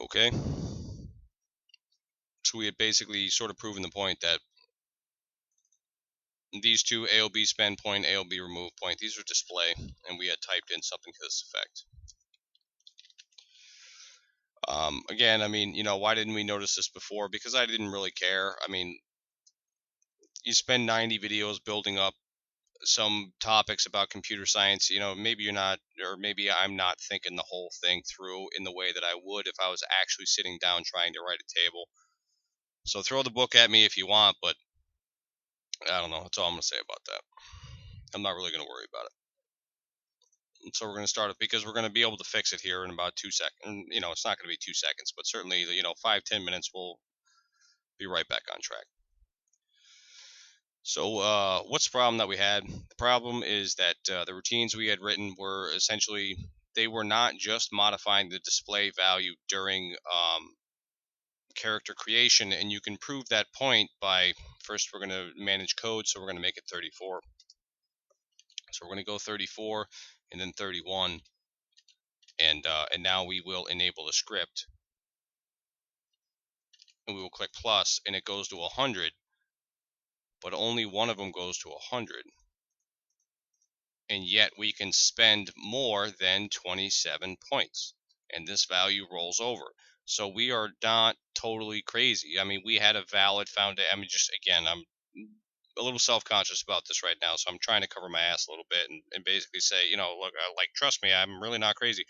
Okay. So we had basically sort of proven the point that these two, AOB spend point, AOB remove point, these are display, and we had typed in something to this effect. Again, I mean, why didn't we notice this before? Because I didn't really care. I mean, you spend 90 videos building up some topics about computer science, maybe you're not, or maybe I'm not thinking the whole thing through in the way that I would if I was actually sitting down trying to write a table. So throw the book at me if you want, but I don't know. That's all I'm going to say about that. I'm not really going to worry about it. And so we're going to start it because we're going to be able to fix it here in about 2 seconds. It's not going to be 2 seconds, but certainly, 5-10 minutes, we'll be right back on track. So what's the problem that we had? The problem is that the routines we had written were essentially, they were not just modifying the display value during character creation, and you can prove that point by, first we're going to manage code, so we're going to make it 34. So we're going to go 34 and then 31, and now we will enable the script, and we will click plus, and it goes to 100, but only one of them goes to 100. And yet we can spend more than 27 points, and this value rolls over. So we are not totally crazy. I mean, we had a valid foundation. I mean, just again, I'm a little self-conscious about this right now, so I'm trying to cover my ass a little bit and basically say, look, like, trust me, I'm really not crazy.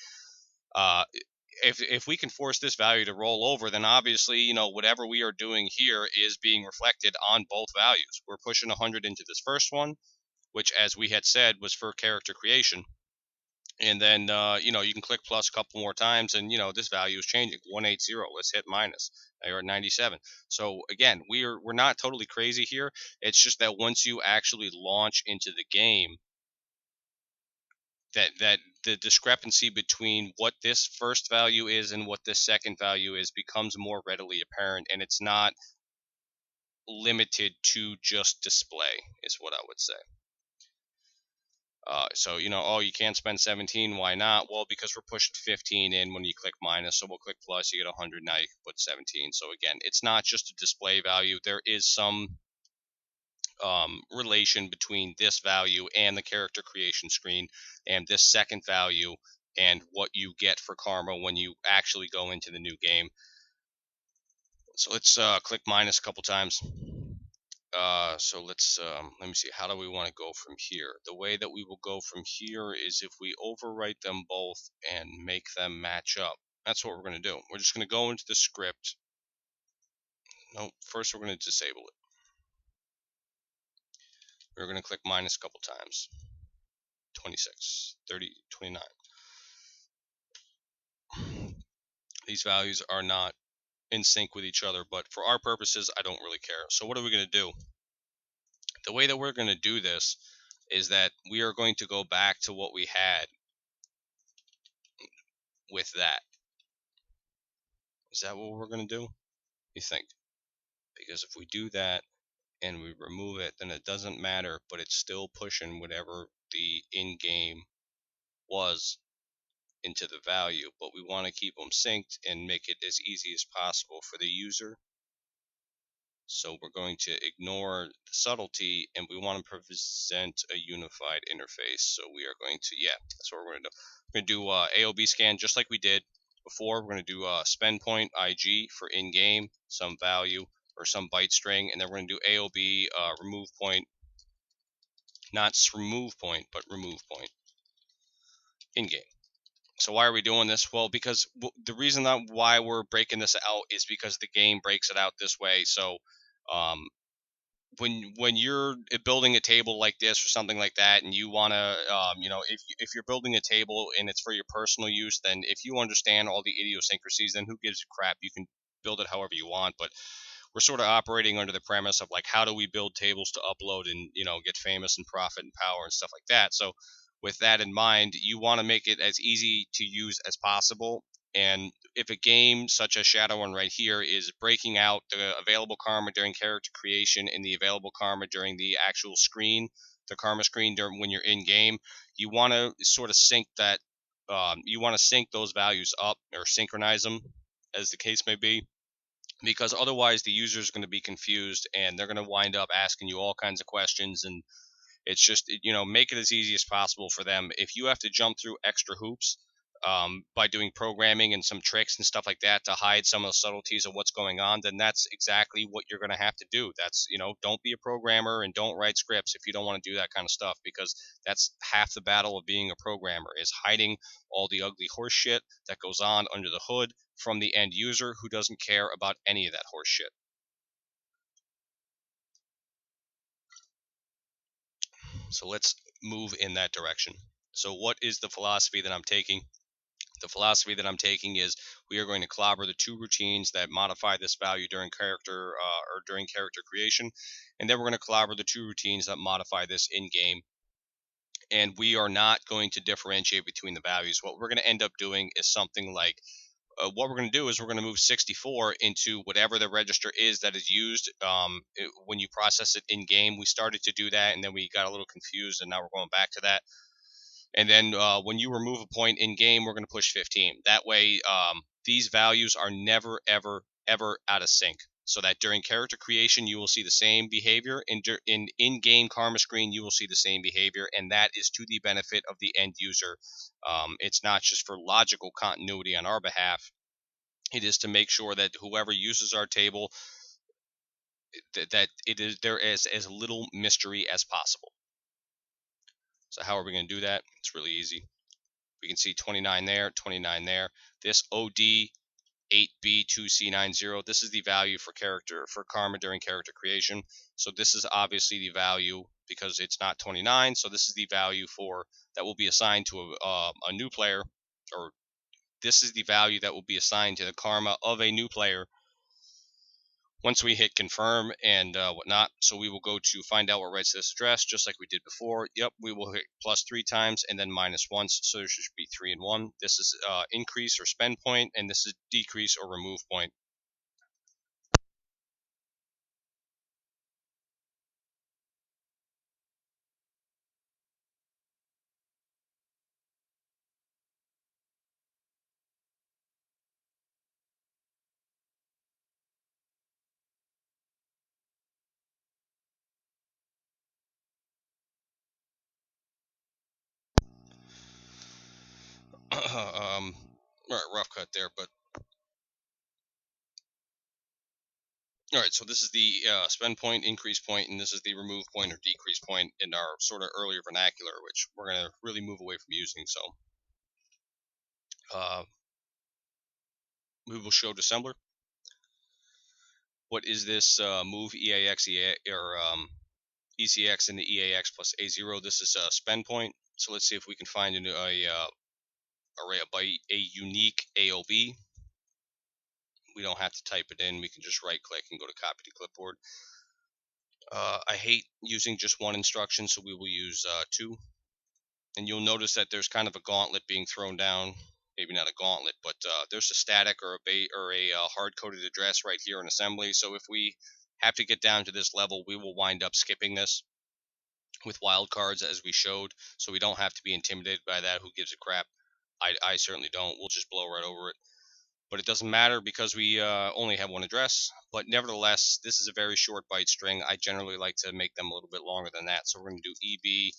If we can force this value to roll over, then obviously, whatever we are doing here is being reflected on both values. We're pushing 100 into this first one, which, as we had said, was for character creation. And then, you can click plus a couple more times, and, this value is changing. 180, let's hit minus. Now you're at 97. So again, we're not totally crazy here. It's just that once you actually launch into the game, that the discrepancy between what this first value is and what this second value is becomes more readily apparent, and it's not limited to just display, is what I would say. So, oh, you can't spend 17. Why not? Well, because we're pushing 15 in when you click minus. So we'll click plus, you get 100. Now you can put 17. So again, it's not just a display value. There is some relation between this value and the character creation screen, and this second value and what you get for karma when you actually go into the new game. So let's click minus a couple times. So let me see, how do we want to go from here? The way that we will go from here is if we overwrite them both and make them match up. That's what we're going to do. We're just going to go into the script. No, first we're going to disable it. We're going to click minus a couple times. 26, 30, 29. These values are not in sync with each other, but for our purposes, I don't really care. So what are we going to do? The way that we're going to do this is that we are going to go back to what we had with that. Is that what we're going to do? You think? Because if we do that and we remove it, then it doesn't matter, but it's still pushing whatever the in-game was into the value. But we want to keep them synced and make it as easy as possible for the user. So we're going to ignore the subtlety, and we want to present a unified interface. So we are going to, that's what we're going to do. We're going to do AOB scan just like we did before. We're going to do spend point IG for in-game, some value or some byte string, and then we're going to do AOB remove point, not remove point, but remove point in-game. So why are we doing this? Well, because the reason that why we're breaking this out is because the game breaks it out this way. So when you're building a table like this or something like that, and you want to, if you're building a table and it's for your personal use, then if you understand all the idiosyncrasies, then who gives a crap? You can build it however you want. But we're sort of operating under the premise of, like, how do we build tables to upload and, get famous and profit and power and stuff like that. So with that in mind, you want to make it as easy to use as possible. And if a game such as Shadowrun right here is breaking out the available karma during character creation and the available karma during the actual screen, the karma screen during when you're in game, you want to sort of sync that. You want to sync those values up or synchronize them as the case may be, because otherwise the user is going to be confused and they're going to wind up asking you all kinds of questions. And it's just, make it as easy as possible for them. If you have to jump through extra hoops by doing programming and some tricks and stuff like that to hide some of the subtleties of what's going on, then that's exactly what you're going to have to do. That's, don't be a programmer and don't write scripts if you don't want to do that kind of stuff, because that's half the battle of being a programmer, is hiding all the ugly horse shit that goes on under the hood from the end user who doesn't care about any of that horse shit. So let's move in that direction. So what is the philosophy that I'm taking? The philosophy that I'm taking is we are going to clobber the two routines that modify this value during character creation, and then we're going to clobber the two routines that modify this in game. And we are not going to differentiate between the values. What we're going to end up doing is something like what we're going to do is we're going to move 64 into whatever the register is that is used when you process it in game. We started to do that, and then we got a little confused, and now we're going back to that. And then when you remove a point in game, we're going to push 15. That way, these values are never, ever, ever out of sync. So that during character creation, you will see the same behavior. In-game karma screen, you will see the same behavior. And that is to the benefit of the end user. It's not just for logical continuity on our behalf. It is to make sure that whoever uses our table, that it is there is as little mystery as possible. So how are we going to do that? It's really easy. We can see 29 there, 29 there. This OD 8B2C90, this is the value for karma during character creation. So this is obviously the value because it's not 29. So this is the value that will be assigned to a new player, or this is the value that will be assigned to the karma of a new player once we hit confirm and whatnot. So we will go to find out what writes to this address, just like we did before. Yep, we will hit plus 3 times and then minus once. So there should be 3 and 1. This is increase or spend point, and this is decrease or remove point. All right, rough cut there, but all right. So this is the spend point, increase point, and this is the remove point or decrease point in our sort of earlier vernacular, which we're gonna really move away from using. So uh, we will show dissembler. What is this move EAX or ECX into EAX plus A0? This is a spend point. So let's see if we can find a array of byte, a unique AOB. We don't have to type it in. We can just right click and go to copy to clipboard. I hate using just one instruction, so we will use 2. And you'll notice that there's kind of a gauntlet being thrown down. Maybe not a gauntlet, but there's a static or a hard-coded address right here in assembly. So if we have to get down to this level, we will wind up skipping this with wildcards as we showed, so we don't have to be intimidated by that. Who gives a crap? I certainly don't. We'll just blow right over it. But it doesn't matter because we only have one address. But nevertheless, this is a very short byte string. I generally like to make them a little bit longer than that. So we're going to do EB.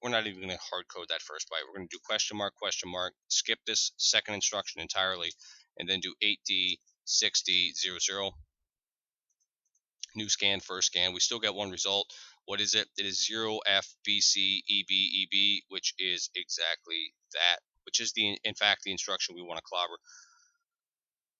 We're not even going to hard code that first byte. We're going to do question mark, skip this second instruction entirely, and then do 8D 6000. New scan, first scan. We still get one result. What is it? It is 0FBCEBEB, which is exactly that, which is in fact the instruction we want to clobber.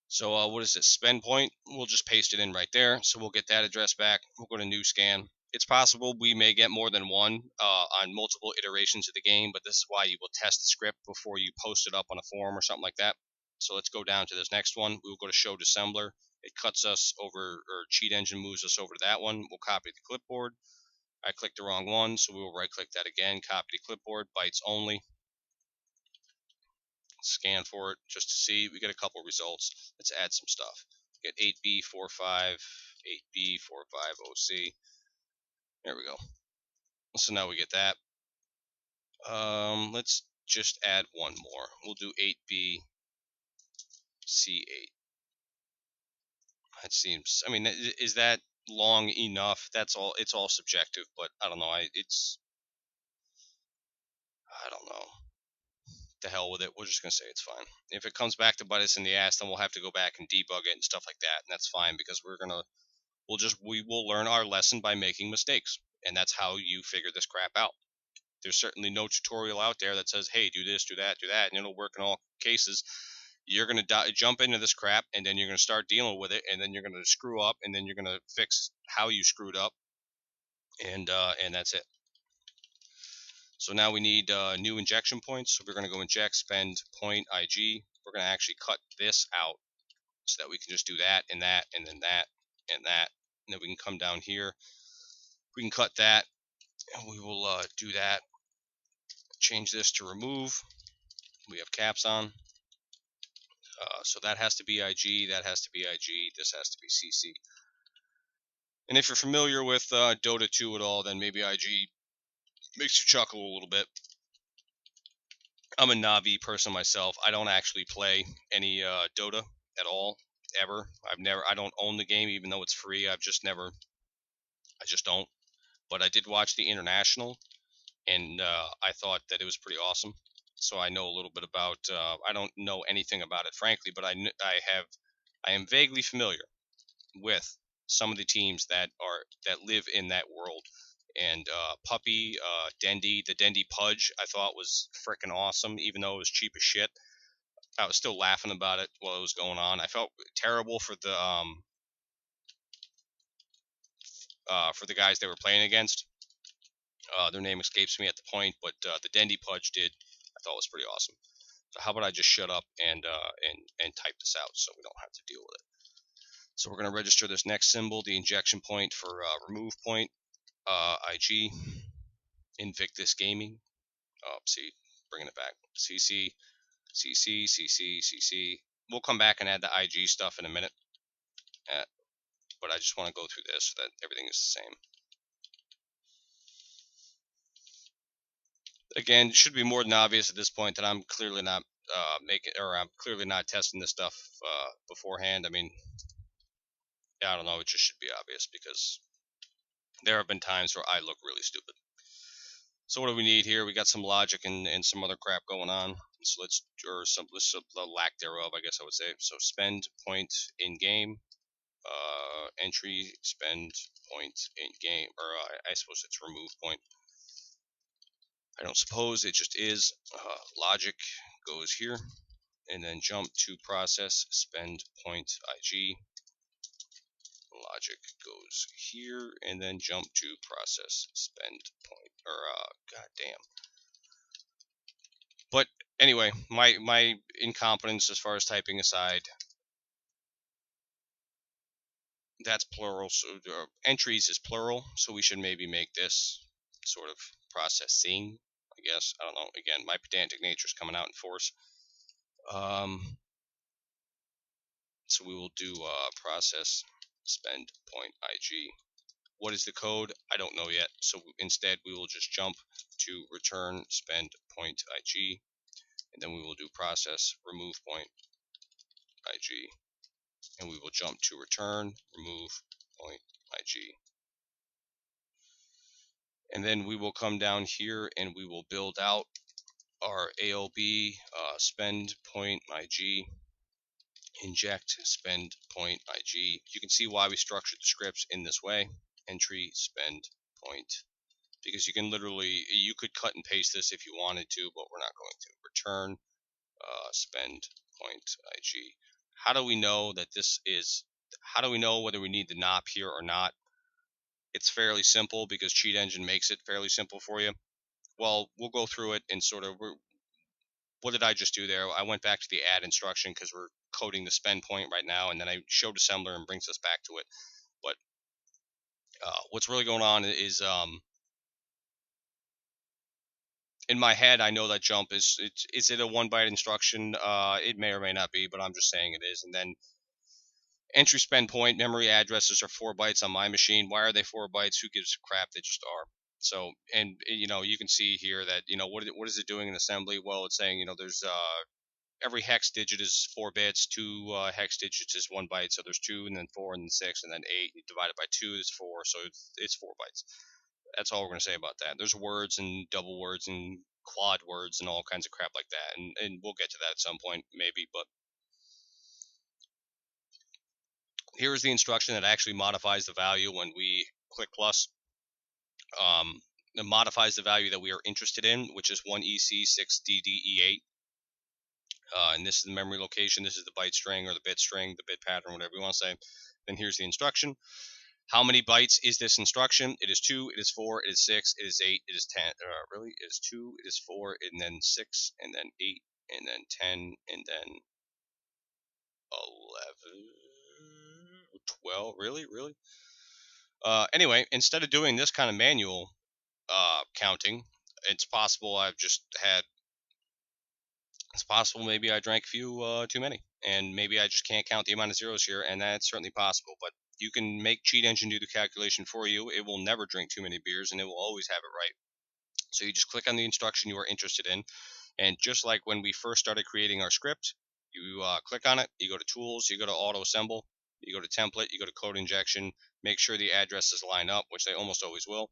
So what is this? Spend point. We'll just paste it in right there. So we'll get that address back. We'll go to new scan. It's possible we may get more than one on multiple iterations of the game, but this is why you will test the script before you post it up on a forum or something like that. So let's go down to this next one. We'll go to show dissembler. It cuts us over, or cheat engine moves us over to that one. We'll copy the clipboard. I clicked the wrong one, so we will right click that again, copy to clipboard, bytes only. Scan for it just to see. We get a couple results. Let's add some stuff. We get 8B45, 8B45OC. There we go. So now we get that. Let's just add one more. We'll do 8B C8. That seems. I mean, is that long enough? That's all. It's all subjective, but I don't know. I don't know. The hell with it. We're just gonna say it's fine. If it comes back to bite us in the ass, then we'll have to go back and debug it and stuff like that, and that's fine because we will learn our lesson by making mistakes, and that's how you figure this crap out. There's certainly no tutorial out there that says, hey, do this, do that, and it'll work in all cases. You're going to jump into this crap, and then you're going to start dealing with it, and then you're going to screw up, and then you're going to fix how you screwed up, and that's it. So now we need new injection points. So we're going to go inject, spend, point, IG. We're going to actually cut this out so that we can just do that, and that, and then that, and that. And then we can come down here. We can cut that, and we will do that. Change this to remove. We have caps on. So that has to be IG, that has to be IG, this has to be CC. And if you're familiar with Dota 2 at all, then maybe IG makes you chuckle a little bit. I'm a Navi person myself. I don't actually play any Dota at all, ever. I don't own the game, even though it's free. I just don't. But I did watch the International, and I thought that it was pretty awesome. So I know a little bit about. I don't know anything about it, frankly, but I am vaguely familiar with some of the teams that live in that world. And Puppy, Dendy, the Dendy Pudge, I thought was freaking awesome, even though it was cheap as shit. I was still laughing about it while it was going on. I felt terrible for the guys they were playing against. Their name escapes me at the point, but the Dendy Pudge did. I thought was pretty awesome. So how about I just shut up and type this out so we don't have to deal with it. So we're going to register this next symbol, the injection point for remove point, IG, Invictus Gaming. Oh, see, bringing it back. CC, CC, CC, CC. We'll come back and add the IG stuff in a minute. But I just want to go through this so that everything is the same. Again, it should be more than obvious at this point that I'm clearly not I'm clearly not testing this stuff beforehand. I mean, I don't know. It just should be obvious because there have been times where I look really stupid. So what do we need here? We got some logic and some other crap going on. So let's the lack thereof, I guess I would say. So spend point in game, entry spend point in game, or I suppose it's remove point. I don't suppose, it just is. Logic goes here, and then jump to process spend point IG. Logic goes here, and then jump to process spend point, or goddamn. But anyway, my incompetence as far as typing aside, that's plural. So entries is plural, so we should maybe make this sort of processing, I guess. I don't know. Again, my pedantic nature is coming out in force. So we will do process spend point IG. What is the code? I don't know yet. So instead, we will just jump to return spend point IG, and then we will do process remove point IG, and we will jump to return remove point IG. And then we will come down here and we will build out our ALB spend point IG, inject spend point IG. You can see why we structured the scripts in this way. Entry spend point, because you could cut and paste this if you wanted to, but we're not going to. Return spend point IG. How do we know whether we need the NOP here or not? It's fairly simple because Cheat Engine makes it fairly simple for you. Well, we'll go through it and sort of, what did I just do there? I went back to the add instruction because we're coding the spend point right now, and then I showed assembler and brings us back to it. But what's really going on is in my head, I know that jump is it a 1 byte instruction? It may or may not be, but I'm just saying it is. And then entry spend point memory addresses are 4 bytes on my machine. Why are they 4 bytes? Who gives a crap? They just are. So, and you can see here that what is it doing in assembly? Well, it's saying there's every hex digit is 4 bits. 2 hex digits is 1 byte. So there's 2, and then 4, and then 6, and then 8. You divide it by 2 is 4. So it's 4 bytes. That's all we're going to say about that. There's words and double words and quad words and all kinds of crap like that. And we'll get to that at some point, maybe. But here's the instruction that actually modifies the value when we click plus. It modifies the value that we are interested in, which is 1EC 6DDE8. And this is the memory location. This is the byte string or the bit string, the bit pattern, whatever you want to say. Then here's the instruction. How many bytes is this instruction? It is 2, it is 4, it is 6, it is 8, it is 10. Really? It is 2, it is 4, and then 6, and then 8, and then 10, and then 11, 12. Really? Really? Anyway, instead of doing this kind of manual counting, it's possible maybe I drank a few too many, and maybe I just can't count the amount of zeros here, and that's certainly possible. But you can make Cheat Engine do the calculation for you. It will never drink too many beers, and it will always have it right. So you just click on the instruction you are interested in, and just like when we first started creating our script, you click on it, you go to Tools, you go to Auto Assemble, you go to Template, you go to Code Injection, make sure the addresses line up, which they almost always will.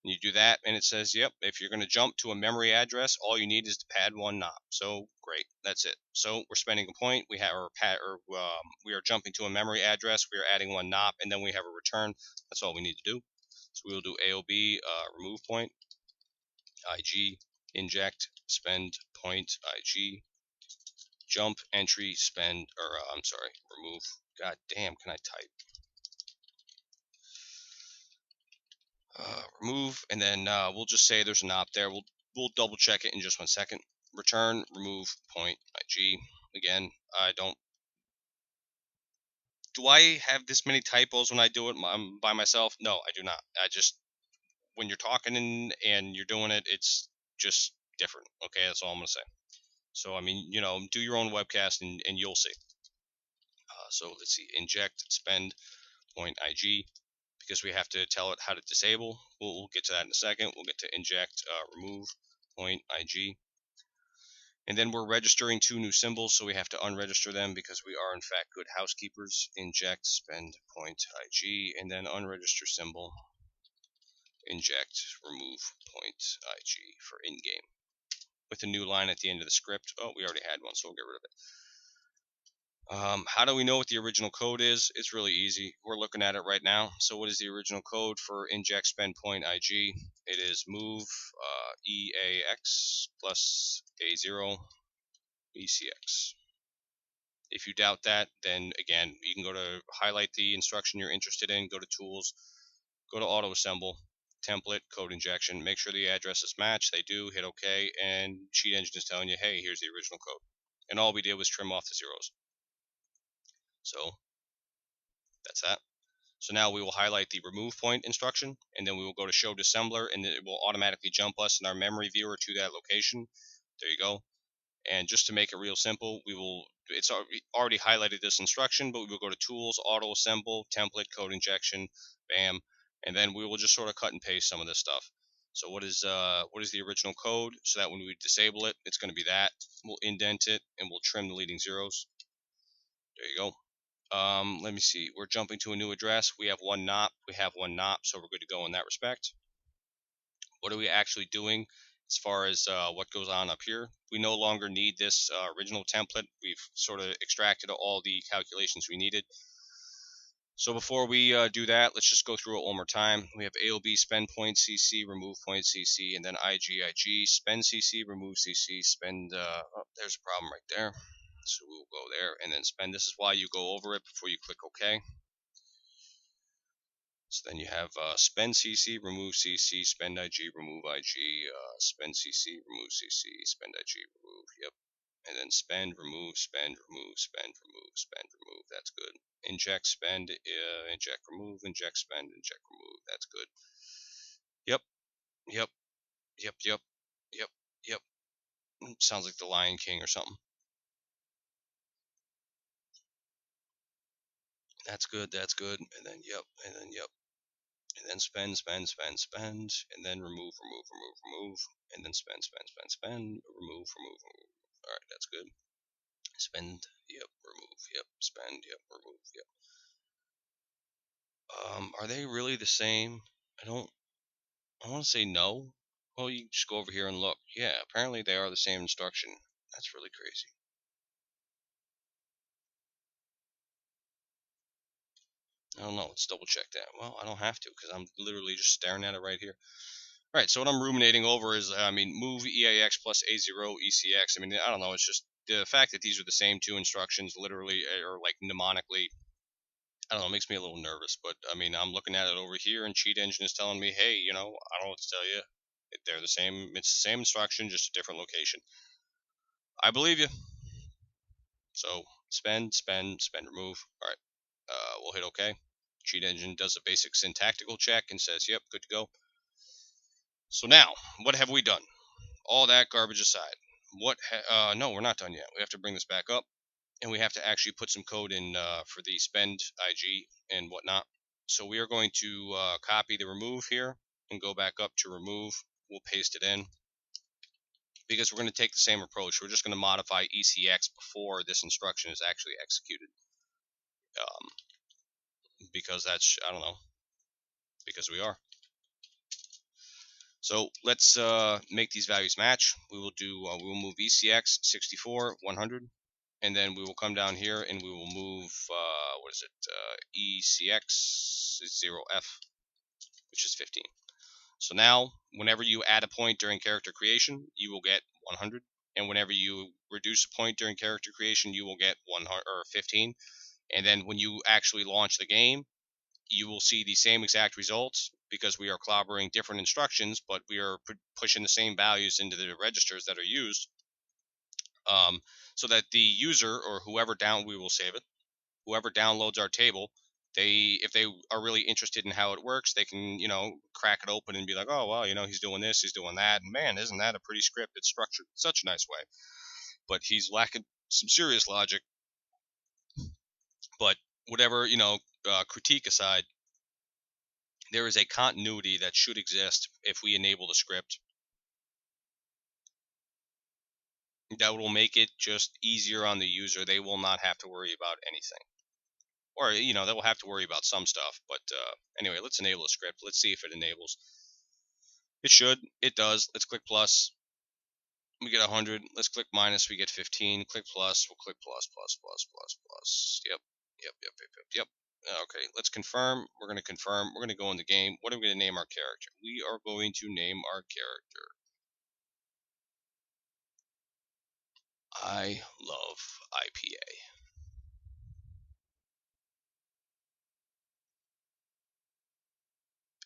You do that, and it says, yep, if you're going to jump to a memory address, all you need is to pad one knob. So great, that's it. So we're spending a point. We are jumping to a memory address. We are adding one knob, and then we have a return. That's all we need to do. So we'll do AOB remove point, IG, inject, spend point, IG, jump, entry, spend, or I'm sorry, remove. God damn, can I type? Remove, and then we'll just say there's an op there. We'll double check it in just 1 second. Return, remove, point, IG. Again, I don't. Do I have this many typos when I do it by myself? No, I do not. I just, when you're talking and you're doing it, it's just different. Okay, that's all I'm gonna say. So I mean, do your own webcast and you'll see. So let's see, inject, spend, point, IG. Because we have to tell it how to disable. We'll get to that in a second. We'll get to inject, remove, point, IG. And then we're registering 2 new symbols, so we have to unregister them because we are in fact good housekeepers. Inject, spend, point, IG, and then unregister symbol, inject, remove, point, IG for in-game. With a new line at the end of the script. Oh, we already had one, so we'll get rid of it. How do we know what the original code is? It's really easy. We're looking at it right now. So what is the original code for inject spend point IG? It is move EAX plus A0 ECX. If you doubt that, then again, you can go to highlight the instruction you're interested in, go to Tools, go to Auto Assemble, Template, Code Injection, make sure the addresses match. They do, hit OK, and Cheat Engine is telling you, hey, here's the original code. And all we did was trim off the zeros. So that's that. So now we will highlight the remove point instruction, and then we will go to show dissembler, and it will automatically jump us in our memory viewer to that location. There you go. And just to make it real simple, it's already highlighted this instruction, but we will go to Tools, Auto Assemble, Template, Code Injection, bam, and then we will just sort of cut and paste some of this stuff. So what is the original code? So that when we disable it, it's going to be that. We'll indent it, and we'll trim the leading zeros. There you go. Let me see. We're jumping to a new address. We have one NOP. So we're good to go in that respect. What are we actually doing as far as what goes on up here? We no longer need this original template. We've sort of extracted all the calculations we needed. So before we do that, let's just go through it one more time. We have AOB spend point CC, remove point CC, and then IG, spend CC, remove CC, spend, oh, there's a problem right there. So we'll go there and then spend. This is why you go over it before you click OK. So then you have spend CC, remove CC, spend IG, remove IG, spend CC, remove CC, spend IG, remove. Yep. And then spend, remove, spend, remove, spend, remove, spend, remove. That's good. Inject, spend, inject, remove, inject, spend, inject, remove. That's good. Yep. Yep. Yep. Yep. Yep. Yep. Sounds like the Lion King or something. That's good. That's good. And then yep. And then yep. And then spend, spend, spend, spend, and then remove, remove, remove, remove, and then spend, spend, spend, spend, remove, remove, remove. All right, that's good. Spend, yep, remove, yep, spend, yep, remove, yep. Are they really the same? I don't, I want to say no. Well, you just go over here and look. Yeah, apparently they are the same instruction. That's really crazy. I don't know. Let's double check that. Well, I don't have to because I'm literally just staring at it right here. All right, so what I'm ruminating over is, I mean, move EAX plus A0 ECX. I mean, I don't know. It's just the fact that these are the same two instructions, literally, or like mnemonically. I don't know. It makes me a little nervous. But I mean, I'm looking at it over here, and Cheat Engine is telling me, hey, I don't know what to tell you. They're the same. It's the same instruction, just a different location. I believe you. So spend, spend, spend, remove. All right. We'll hit OK. Cheat Engine does a basic syntactical check and says, yep, good to go. So now, what have we done? All that garbage aside, no, we're not done yet. We have to bring this back up, and we have to actually put some code in for the spend IG and whatnot. So we are going to copy the remove here and go back up to remove. We'll paste it in because we're going to take the same approach. We're just going to modify ECX before this instruction is actually executed. Because that's, I don't know, because we are. So let's make these values match. We will we will move ECX 64 100, and then we will come down here and we will move what is it, ECX 0F, which is 15. So now whenever you add a point during character creation, you will get 100, and whenever you reduce a point during character creation, you will get 100 or 15. And then when you actually launch the game, you will see the same exact results because we are clobbering different instructions, but we are pushing the same values into the registers that are used, so that the user or we will save it, whoever downloads our table, if they are really interested in how it works, they can, crack it open and be like, oh, well, he's doing this, he's doing that. And man, isn't that a pretty script? It's structured in such a nice way. But he's lacking some serious logic. But whatever, critique aside, there is a continuity that should exist if we enable the script that will make it just easier on the user. They will not have to worry about anything. Or, they will have to worry about some stuff. But anyway, let's enable the script. Let's see if it enables. It should. It does. Let's click plus. We get 100. Let's click minus. We get 15. Click plus. We'll click plus, plus, plus, plus, plus. Yep. Yep, yep, yep, yep, yep. Okay, let's confirm. We're going to confirm. We're going to go in the game. What are we going to name our character? We are going to name our character I love IPA.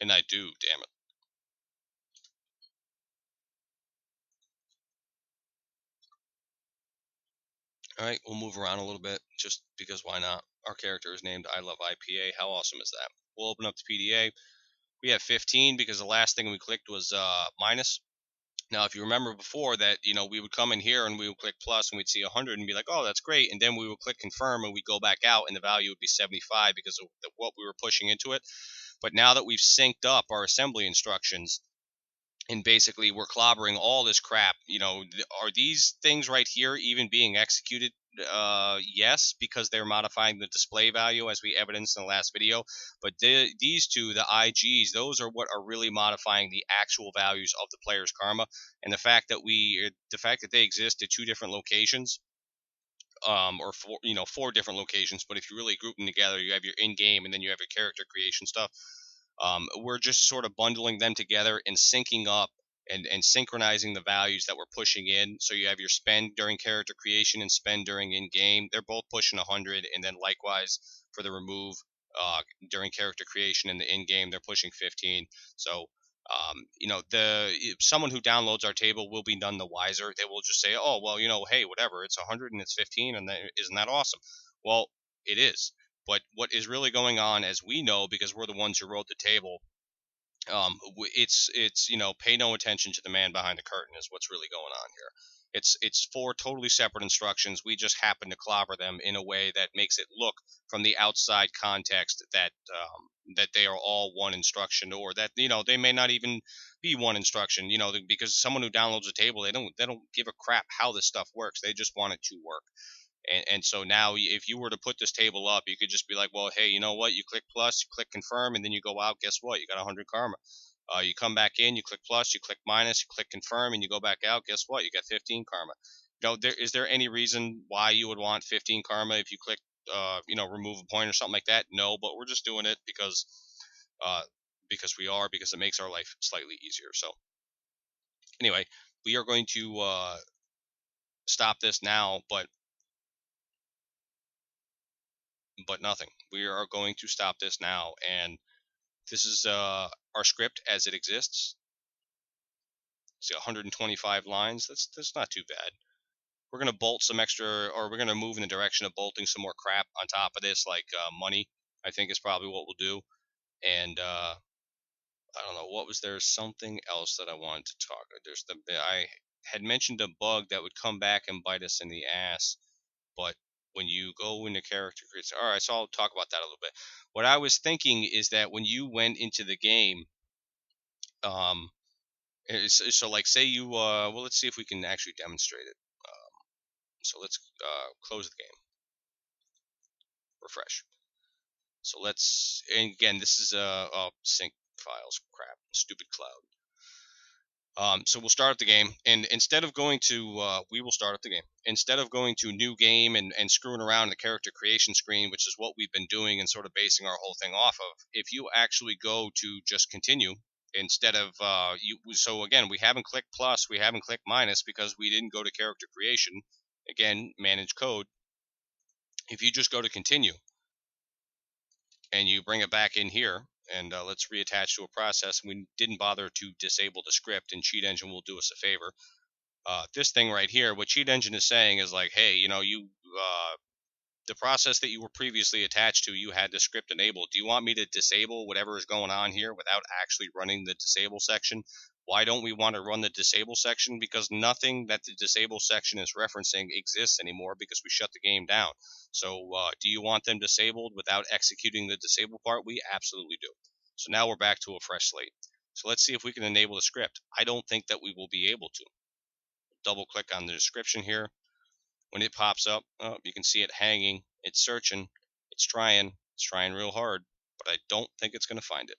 And I do, damn it. Alright, we'll move around a little bit just because why not? Our character is named I love IPA. How awesome is that? We'll open up the PDA. We have 15 because the last thing we clicked was minus. Now, if you remember before that, we would come in here and we would click plus and we'd see 100 and be like, oh, that's great. And then we would click confirm and we'd go back out and the value would be 75 because of what we were pushing into it. But now that we've synced up our assembly instructions, and basically we're clobbering all this crap, are these things right here even being executed? Yes, because they're modifying the display value as we evidenced in the last video. But these two, the IGs, those are what are really modifying the actual values of the player's karma. And the fact that they exist at two different locations, or four different locations. But if you really group them together, you have your in-game and then you have your character creation stuff. We're just sort of bundling them together and syncing up and synchronizing the values that we're pushing in. So you have your spend during character creation and spend during in-game. They're both pushing 100, and then likewise for the remove during character creation and the in-game, they're pushing 15. So someone who downloads our table will be none the wiser. They will just say, oh, well, hey, whatever, it's 100 and it's 15, and isn't that awesome? Well, it is. But what is really going on, as we know, because we're the ones who wrote the table, it's pay no attention to the man behind the curtain is what's really going on here. It's four totally separate instructions. We just happen to clobber them in a way that makes it look from the outside context that they are all one instruction, or that they may not even be one instruction. Because someone who downloads a table, they don't give a crap how this stuff works. They just want it to work. And so now, if you were to put this table up, you could just be like, well, hey, you know what? You click plus, you click confirm, and then you go out. Guess what? You got 100 karma. You come back in, you click plus, you click minus, you click confirm, and you go back out. Guess what? You got 15 karma. Is there any reason why you would want 15 karma if you click, remove a point or something like that? No, but we're just doing it uh, because it makes our life slightly easier. So anyway, we are going to stop this now, but nothing. We are going to stop this now, and this is our script as it exists. See, 125 lines. That's not too bad. We're gonna bolt some extra, or we're gonna move in the direction of bolting some more crap on top of this, like money. I think is probably what we'll do. And I don't know what was there. Something else that I wanted to talk. I had mentioned a bug that would come back and bite us in the ass, but when you go into character creation, all right. So I'll talk about that a little bit. What I was thinking is that when you went into the game, um, so like say you well, let's see if we can actually demonstrate it. So let's close the game, refresh. So let's, and again, this is sync files, crap, stupid cloud. So we'll start up the game, and instead of going to, we will start up the game. Instead of going to new game and screwing around in the character creation screen, which is what we've been doing and sort of basing our whole thing off of, if you actually go to just continue instead of so again, we haven't clicked plus, we haven't clicked minus because we didn't go to character creation. Again, manage code. If you just go to continue and you bring it back in here, and let's reattach to a process. We didn't bother to disable the script, and Cheat Engine will do us a favor. This thing right here, what Cheat Engine is saying is like, hey, the process that you were previously attached to, you had the script enabled. Do you want me to disable whatever is going on here without actually running the disable section? Why don't we want to run the disable section? Because nothing that the disable section is referencing exists anymore because we shut the game down. So do you want them disabled without executing the disable part? We absolutely do. So now we're back to a fresh slate. So let's see if we can enable the script. I don't think that we will be able to. Double click on the description here. When it pops up, oh, you can see it hanging. It's searching. It's trying real hard, but I don't think it's going to find it.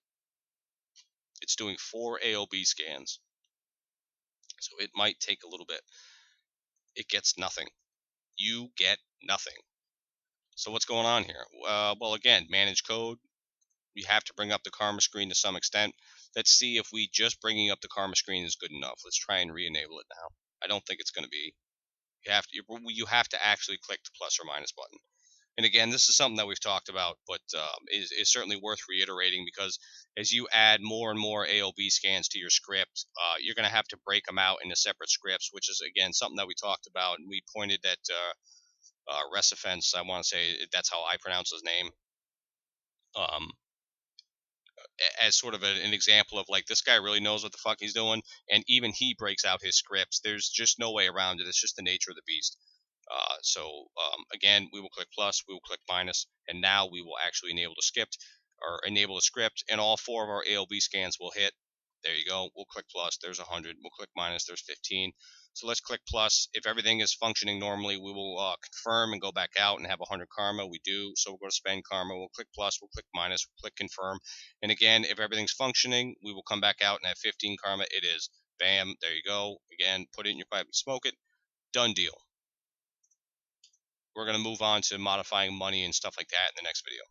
It's doing 4 AOB scans, so it might take a little bit. It gets nothing. You get nothing. So what's going on here? Well, again, manage code. You have to bring up the karma screen to some extent. Let's see if we just bringing up the karma screen is good enough. Let's try and re-enable it now. I don't think it's going to be. You have to actually click the plus or minus button. And again, this is something that we've talked about, but is certainly worth reiterating because as you add more and more AOB scans to your script, you're going to have to break them out into separate scripts, which is, again, something that we talked about. And we pointed at Resifence, I want to say that's how I pronounce his name, um, as sort of an example of like, this guy really knows what the fuck he's doing. And even he breaks out his scripts. There's just no way around it. It's just the nature of the beast. Again, we will click plus, we will click minus, and now we will actually enable the script, and all 4 of our ALB scans will hit. There you go. We'll click plus. There's 100. We'll click minus. There's 15. So let's click plus. If everything is functioning normally, we will confirm and go back out and have 100 karma. We do. So we're going to spend karma. We'll click plus. We'll click minus. We'll click confirm. And again, if everything's functioning, we will come back out and have 15 karma. It is. Bam. There you go. Again, put it in your pipe and smoke it. Done deal. We're going to move on to modifying money and stuff like that in the next video.